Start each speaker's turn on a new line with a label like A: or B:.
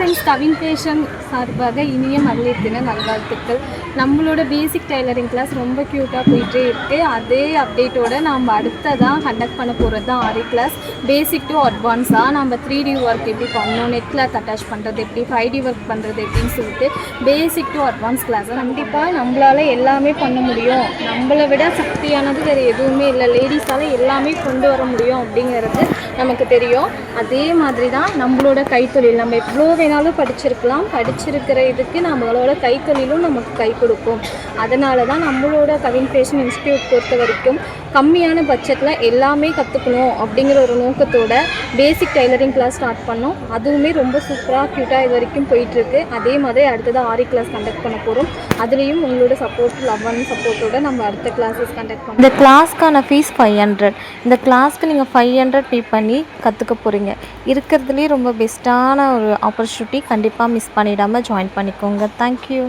A: Friends, Kavin fashion சார்பாக இனிய மகளிர் தின நல்வாழ்த்துக்கள். நம்மளோட பேசிக் டைலரிங் கிளாஸ் ரொம்ப க்யூட்டாக போயிட்டே இருக்குது. அதே அப்டேட்டோடு நம்ம அடுத்ததான் கண்டக்ட் பண்ண போகிறது தான் ஆரி கிளாஸ். பேசிக் டு அட்வான்ஸாக நம்ம 3D ஒர்க் எப்படி பண்ணணும், நெட் கிளாத் அட்டாச் பண்ணுறது எப்படி, 5D ஒர்க் பண்ணுறது எப்படின்னு சொல்லிட்டு பேசிக் டு அட்வான்ஸ் கிளாஸை கண்டிப்பாக நம்மளால் எல்லாமே பண்ண முடியும். நம்மளை விட சக்தியானது வேறு எதுவுமே இல்லை. லேடிஸால் எல்லாமே கொண்டு வர முடியும் அப்படிங்கிறது நமக்கு தெரியும். அதே மாதிரி தான் நம்மளோட கைத்தொழில். நம்ம எவ்வளோ வேணாலும் படிச்சிருக்கிற இதுக்கு நம்மளோட கைத்தொழிலும் நமக்கு கை கொடுக்கும். அதனால தான் நம்மளோட கவின் ஃபேஷன் இன்ஸ்டியூட் பொறுத்த வரைக்கும் கம்மியான பட்ஜெட்டில் எல்லாமே கற்றுக்கணும் அப்படிங்கிற ஒரு நோக்கத்தோட பேசிக் டைலரிங் கிளாஸ் ஸ்டார்ட் பண்ணோம். அதுவுமே ரொம்ப சூப்பராக க்யூட்டாக இது வரைக்கும் போயிட்டுருக்கு. அதே மாதிரி அடுத்ததாக ஆரி கிளாஸ் கண்டக்ட் பண்ண போகிறோம். அதுலேயும் உங்களோட சப்போர்ட், லவ் அண்ட் சப்போர்ட்டோட நம்ம அடுத்த கிளாஸஸ் கண்டக்ட் பண்ணோம்.
B: இந்த கிளாஸ்க்கான ஃபீஸ் 500. இந்த கிளாஸ்க்கு நீங்கள் 500 பே பண்ணி கற்றுக்க போகிறீங்க. இருக்கிறதுலேயே ரொம்ப பெஸ்ட்டான ஒரு ஆப்பர்ச்சுனிட்டி. கண்டிப்பாக மிஸ் பண்ணிடாமல் ஜாயின் பண்ணிக்கோங்க. தேங்க்யூ.